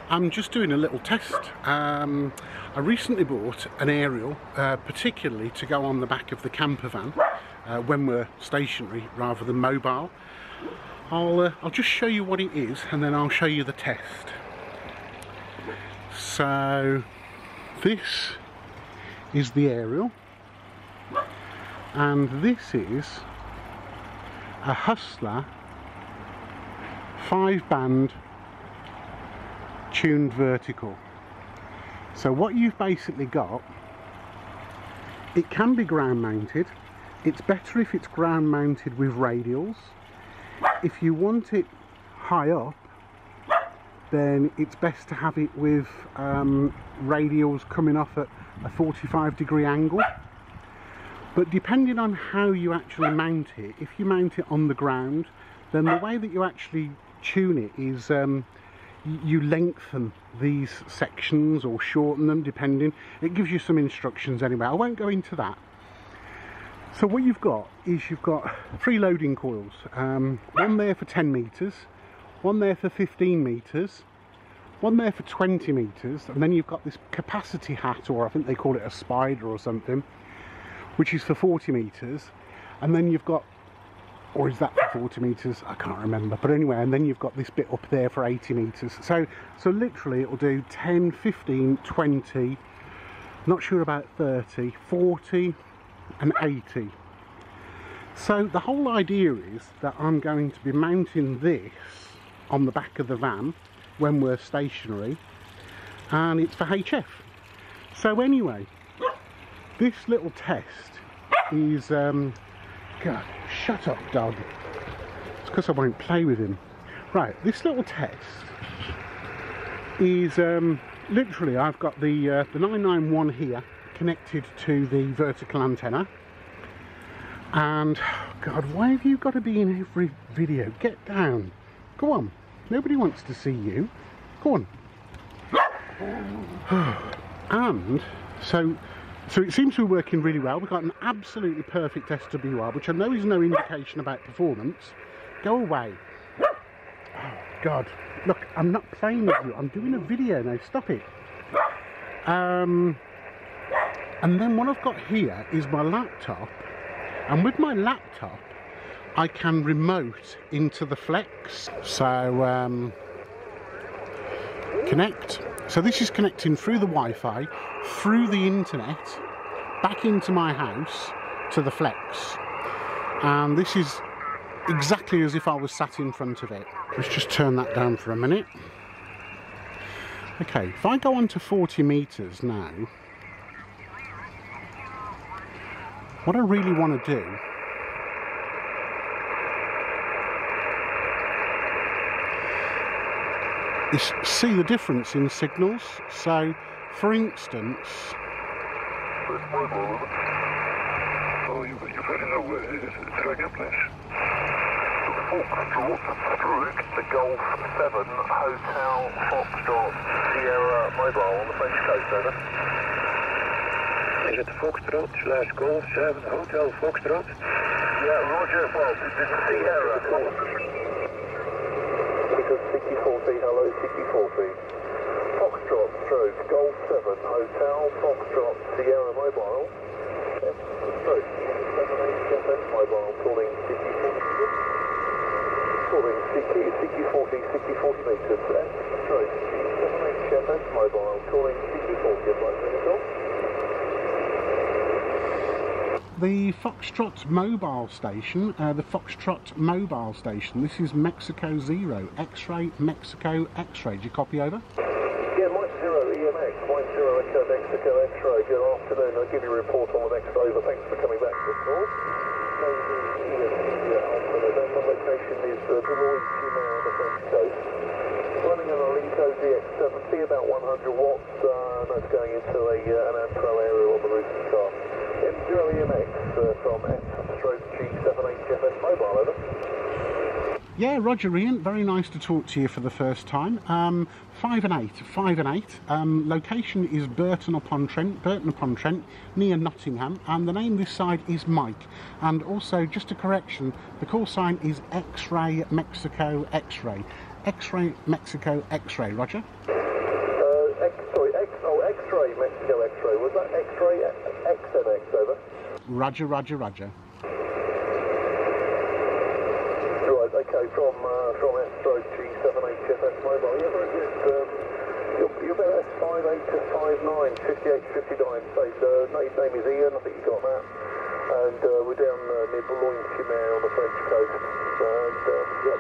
I'm just doing a little test. I recently bought an aerial, particularly to go on the back of the camper van when we're stationary rather than mobile. I'll just show you what it is and then I'll show you the test. So this is the aerial, and this is a Hustler 5-band tuned vertical. So what you've basically got, it can be ground mounted. It's better if it's ground mounted with radials. If you want it high up, then it's best to have it with radials coming off at a 45-degree angle. But depending on how you actually mount it, if you mount it on the ground, then the way that you actually tune it is you lengthen these sections or shorten them, depending. It gives you some instructions anyway. I won't go into that. So what you've got is you've got 3 loading coils, one there for 10 meters, one there for 15 meters, one there for 20 meters, and then you've got this capacity hat, or I think they call it a spider or something, which is for 40 meters, and then you've got, or is that for 40 meters? I can't remember, but anyway, and then you've got this bit up there for 80 meters. So literally it will do 10, 15, 20, not sure about 30, 40 and 80. So the whole idea is that I'm going to be mounting this on the back of the van when we're stationary, and it's for HF. So anyway, this little test is God, shut up, dog. It's because I won't play with him. Right, this little test is literally, I've got the 991 here connected to the vertical antenna, and God, why have you got to be in every video? Get down. Go on. Nobody wants to see you. Go on. And so it seems to be working really well. We've got an absolutely perfect SWR, which I know is no indication about performance. Go away. Oh, God. Look, I'm not playing with you. I'm doing a video now. Stop it. And then what I've got here is my laptop. And with my laptop, I can remote into the Flex. So, connect. So this is connecting through the Wi-Fi, through the internet, back into my house to the Flex. And this is exactly as if I was sat in front of it. Let's just turn that down for a minute. Okay, if I go on to 40 meters now, what I really want to do is see the difference in signals. So, for instance, the Golf 7 Hotel Foxtrot Sierra Mobile on the French coast, over. Is it the Foxtrot / Golf 7 Hotel Foxtrot? Yeah, roger. Well, this is Sierra. Because 6040, hello, 6040. Foxtrot stroke Golf 7 Hotel Foxtrot Sierra Mobile. Stroke 78 Mobile calling 6040. Calling 6040 meters. Stroke 78 Mobile calling 6040. the Foxtrot mobile station, this is Mexico 0, X-ray, Mexico, X-ray. Do you copy over? Yeah, Mike 0 EMX, Mike 0 Echo Mexico X-ray. Good afternoon, I'll give you a report on the next over. Thanks for coming back to the call. The location is Boulogne-Sur-Mer on the French coast. Running on a Linko DX70, about 100 watts, that's going into an Antro aerial on the roof of the car. M0 EMX from F/G78FS mobile, over. Yeah, Roger Ian, very nice to talk to you for the first time. 5 and 8. Location is Burton-upon-Trent, near Nottingham, and the name this side is Mike. And also, just a correction, the call sign is X-ray Mexico X-ray. X-ray Mexico X-ray, Roger. Oh, X-ray, Mexico X-ray. Was that X-ray XMX, over? Roger, roger, roger. Right, okay, from F-G7HFS mobile. Yeah, very good. You're about S58 to 59, 58 to 59. So, name is Ian, I think you got that. And we're down near Boulogne-Sur-Mer on the French coast. And, yeah,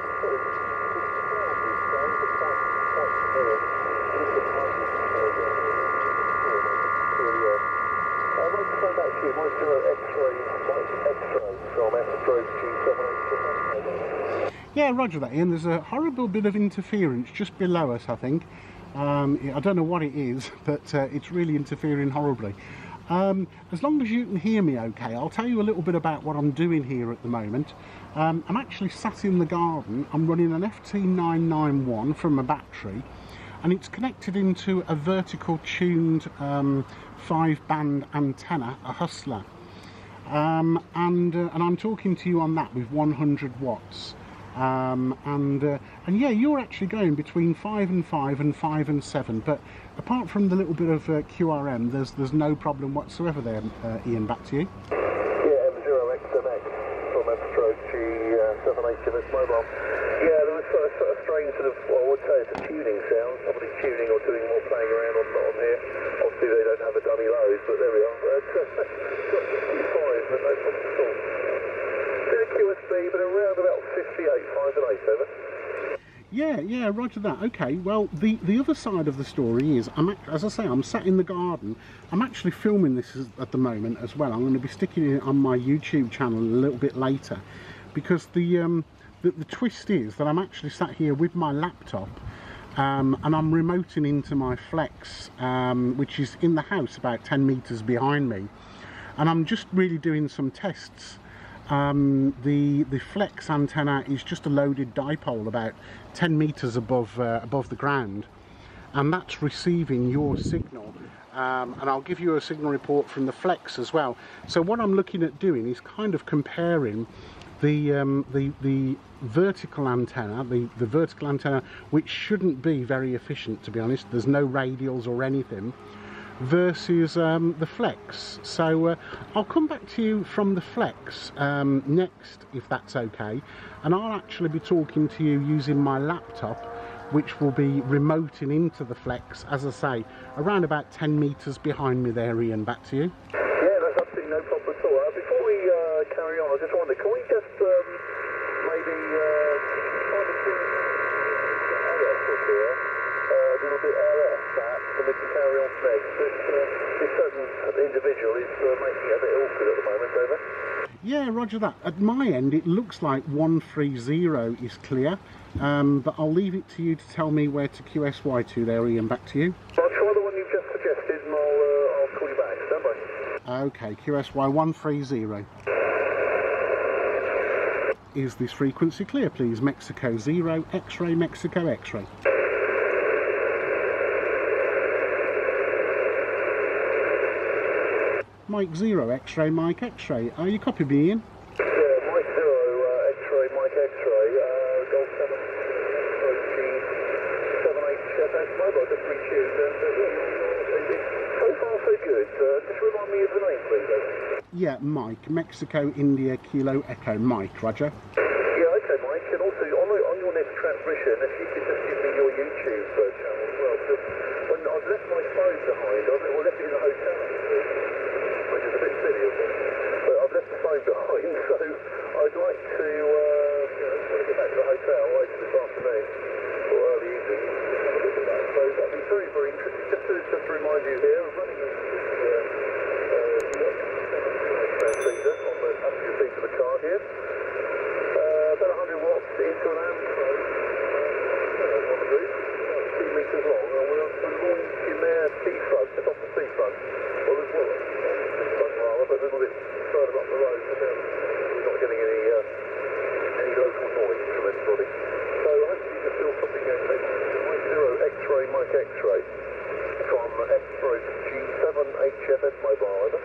yeah, roger that, Ian. There's a horrible bit of interference just below us, I think. I don't know what it is, but it's really interfering horribly. As long as you can hear me okay, I'll tell you a little bit about what I'm doing here at the moment. I'm actually sat in the garden. I'm running an FT991 from a battery, and it's connected into a vertical tuned 5-band antenna, a Hustler. And I'm talking to you on that with 100 watts. And yeah, you're actually going between 5 and 5 and 5 and 7, but apart from the little bit of QRM, there's no problem whatsoever there. Ian, back to you. Yeah, M0XMX from F-G7HFS mobile. Yeah, there was a strange sort of, well, I would say it's a tuning sound. Somebody's tuning or doing more playing around on here. Obviously they don't have a dummy lows, but there we are. Got 55, but no problem at all. QSB, but around about 58, 5 and 8, over. Yeah, roger that. Okay, well, the other side of the story is, as I say, I'm sat in the garden. I'm actually filming this at the moment as well. I'm going to be sticking it on my YouTube channel a little bit later, because the twist is that I'm actually sat here with my laptop, and I'm remoting into my Flex, which is in the house about 10 meters behind me, and I'm just really doing some tests. The Flex antenna is just a loaded dipole about 10 meters above the ground, and that's receiving your signal, and I'll give you a signal report from the Flex as well. So what I'm looking at doing is kind of comparing the vertical antenna, the vertical antenna, which shouldn't be very efficient, to be honest. There's no radials or anything, versus the Flex. So I'll come back to you from the Flex next, if that's okay, and I'll actually be talking to you using my laptop, which will be remoting into the Flex, as I say, around about 10 meters behind me there. Ian, back to you. Yeah, that's absolutely no problem at all. Before we carry on, I just wondered, can we just maybe try to do RF here, a little bit RF perhaps, and we can carry on next. This certain individual is making it a bit awkward at the moment, over. Yeah, roger that. At my end, it looks like 130 is clear, but I'll leave it to you to tell me where to QSY to there, Ian. Back to you. I'll try the one you've just suggested, and I'll call you back. Stand by. Okay, QSY 130. Is this frequency clear, please? Mexico 0, X-ray, Mexico X-ray. Mike 0, X-ray, Mike X-ray. Are you copying me, Ian? Yeah, Mike 0, X-ray, Mike X-ray, Golf 7, G7HFS mobile, just retuned, so far so good. Just remind me of the name, please. Yeah, Mike, Mexico, India, Kilo, Echo, Mike, roger. Yeah, okay, Mike, and also on your next transmission, if you could just give me your YouTube channel as well, because when I've left my phone behind, I left it in the hotel, which is a bit silly of me, but I've left the phone behind, so I'd like to, when I get back to the hotel later this afternoon, or early evening, just have a look at that. So that'd be very, very interesting. Just to remind you here, I'm running this transceiver on the passenger seat of the car here. About 100 watts into an amp probe on the roof, about 2 meters long, and we're on the Boulogne-Sur-Mer seafront, just off the seafront. Well, there's one seafront rather, but a little bit further up the road, so we're not getting any local noise from anybody. So hopefully you can feel something going on. Mike 0, X-ray, Mike X-ray, from G7HFS mobile, over.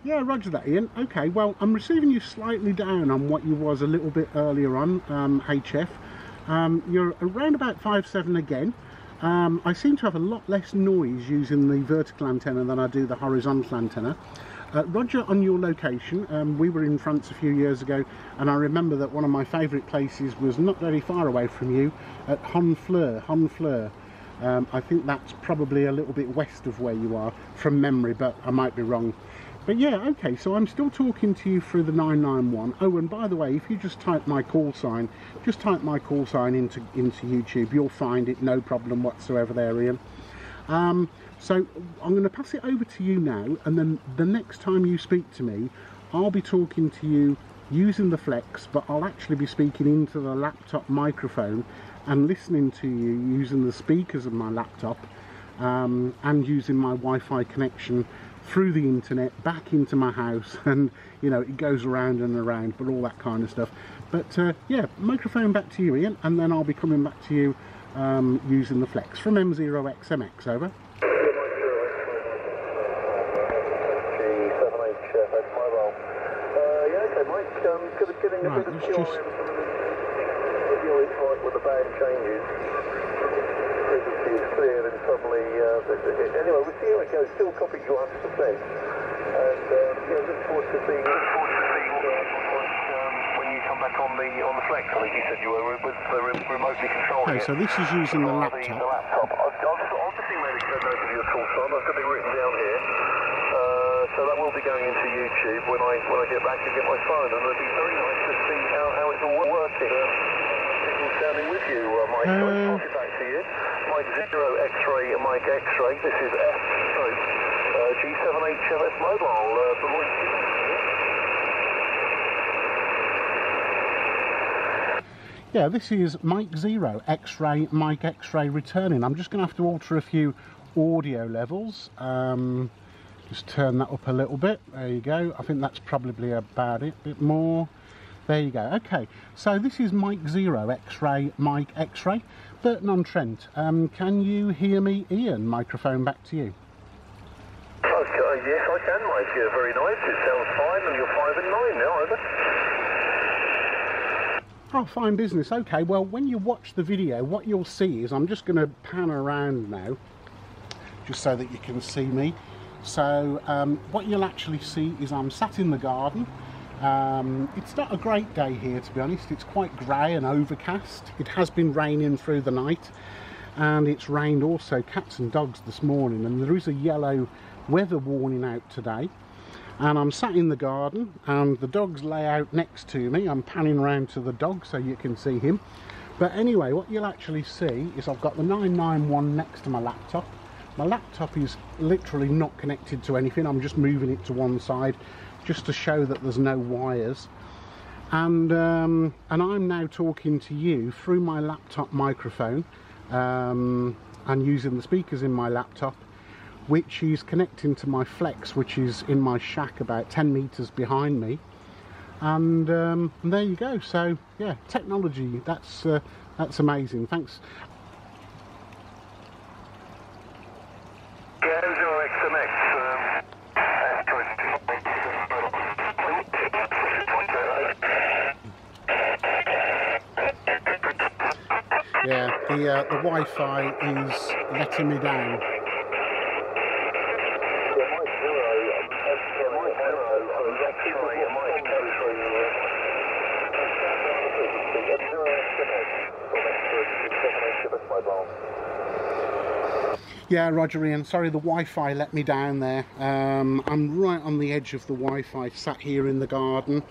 Yeah, roger that, Ian. Okay, well, I'm receiving you slightly down on what you was a little bit earlier on, HF. You're around about 5.7 again. I seem to have a lot less noise using the vertical antenna than I do the horizontal antenna. Roger, on your location, we were in France a few years ago, and I remember that one of my favourite places was not very far away from you at Honfleur. I think that's probably a little bit west of where you are from memory, but I might be wrong. But yeah, okay, so I'm still talking to you through the 991. Oh, and by the way, if you just type my call sign, into YouTube, you'll find it, no problem whatsoever there, Ian. So I'm going to pass it over to you now, and then the next time you speak to me, I'll be talking to you using the Flex, but I'll actually be speaking into the laptop microphone and listening to you using the speakers of my laptop, and using my Wi-Fi connection through the internet back into my house, and you know, it goes around and around, but all that kind of stuff. But yeah, microphone back to you, Ian, and then I'll be coming back to you using the Flex from M0XMX, over. Right, let's just... with the band changes, frequency is clear, and suddenly, anyway, we'll see how it goes. Still copying you 100%, and yeah, look forward to seeing when you come back on the Flex. I think you said you were remotely controlled. Okay, so this is using the laptop. I'll just email it over to your call sign. I've got it written down here. So that will be going into YouTube when I get back and get my phone, and it'll be very nice to see how it's all working. Standing with you, Mike. I'll pass it back to you. Mike 0 X-ray, Mike X-ray. This is G7HFS mobile. Yeah, this is Mike 0 X-ray, Mike X-ray returning. I'm just going to have to alter a few audio levels. Just turn that up a little bit. There you go. I think that's probably about it. A bit more. There you go. Okay, so this is Mike 0 X-ray, Mike X-ray. Burton-on-Trent. Can you hear me, Ian? Microphone back to you. Okay, yes, I can, Mike. Yeah, very nice. It sounds fine, and you're 5 and 9 now, over. Oh, fine business. Okay, well, when you watch the video, what you'll see is, I'm just going to pan around now, just so that you can see me. So what you'll actually see is I'm sat in the garden. It's not a great day here, to be honest. It's quite grey and overcast. It has been raining through the night, and it's rained also cats and dogs this morning, and there is a yellow weather warning out today. And I'm sat in the garden, and the dogs lay out next to me. I'm panning around to the dog so you can see him. But anyway, what you'll actually see is I've got the 991 next to my laptop. My laptop is literally not connected to anything. I'm just moving it to one side just to show that there's no wires. And I'm now talking to you through my laptop microphone, and using the speakers in my laptop, which is connecting to my Flex, which is in my shack about 10 meters behind me. And there you go. So yeah, technology, that's amazing. Thanks. Yeah, the Wi-Fi is letting me down. Yeah, Roger, Ian, sorry, the Wi-Fi let me down there. I'm right on the edge of the Wi-Fi, sat here in the garden,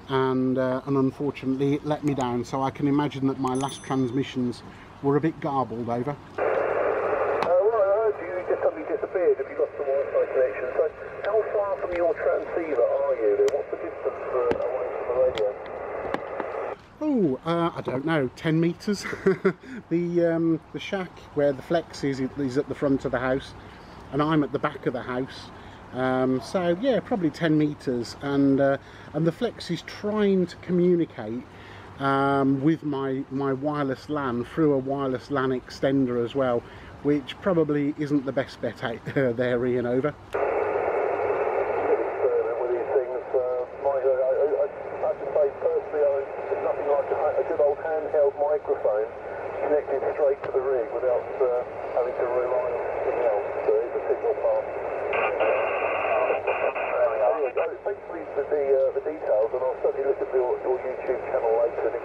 and unfortunately it let me down, so I can imagine that my last transmissions were a bit garbled, over. Well, I heard you just suddenly disappeared if you lost the Wi-Fi connection. So how far from your transceiver are you then? What's the distance away from the radio? Oh, I don't know, 10 meters. The shack where the Flex is at the front of the house, and I'm at the back of the house. So yeah, probably 10 meters, and the Flex is trying to communicate with my wireless LAN through a wireless LAN extender as well, which probably isn't the best bet out there, Ian, over. the details, and I'll certainly look at your YouTube channel later. And if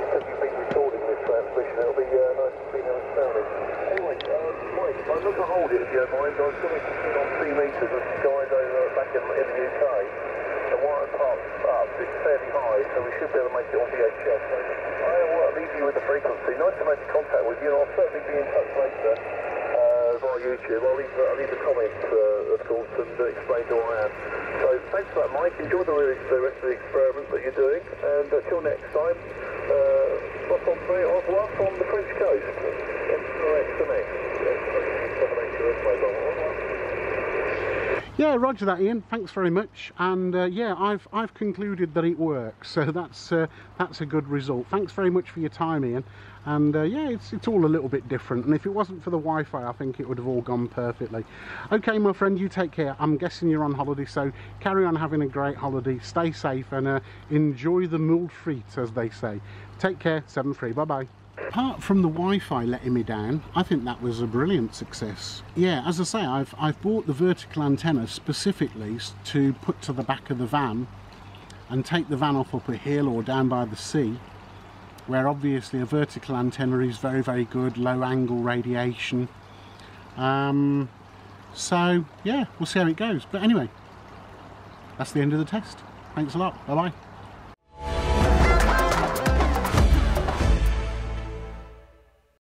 because you've been recording this transmission, it'll be nice to see how it's sounding. Anyway, Mike, I'm not going to hold it if you don't mind. I was going to sit on 3 metres with some guys over back in the UK. The wire park's up, it's fairly high, so we should be able to make it on VHF. I'll leave you with the frequency. Nice to make contact with you, and I'll certainly be in touch later via YouTube. I'll leave the comments, of course, and explain who I am. So thanks for that, Mike. Enjoy the rest of the experiment that you're doing, and until next time, off on the French coast. XMX. Yeah, roger that, Ian. Thanks very much. And yeah, I've concluded that it works, so that's a good result. Thanks very much for your time, Ian. And yeah, it's all a little bit different. And if it wasn't for the Wi-Fi, I think it would have all gone perfectly. Okay, my friend, you take care. I'm guessing you're on holiday, so carry on having a great holiday. Stay safe and enjoy the mulled frites, as they say. Take care. 7-3. Bye bye. Apart from the Wi-Fi letting me down, I think that was a brilliant success. Yeah, as I say, I've bought the vertical antenna specifically to put to the back of the van and take the van up a hill or down by the sea, where obviously a vertical antenna is very, very good, low angle radiation. So yeah, we'll see how it goes. But anyway, that's the end of the test. Thanks a lot. Bye bye.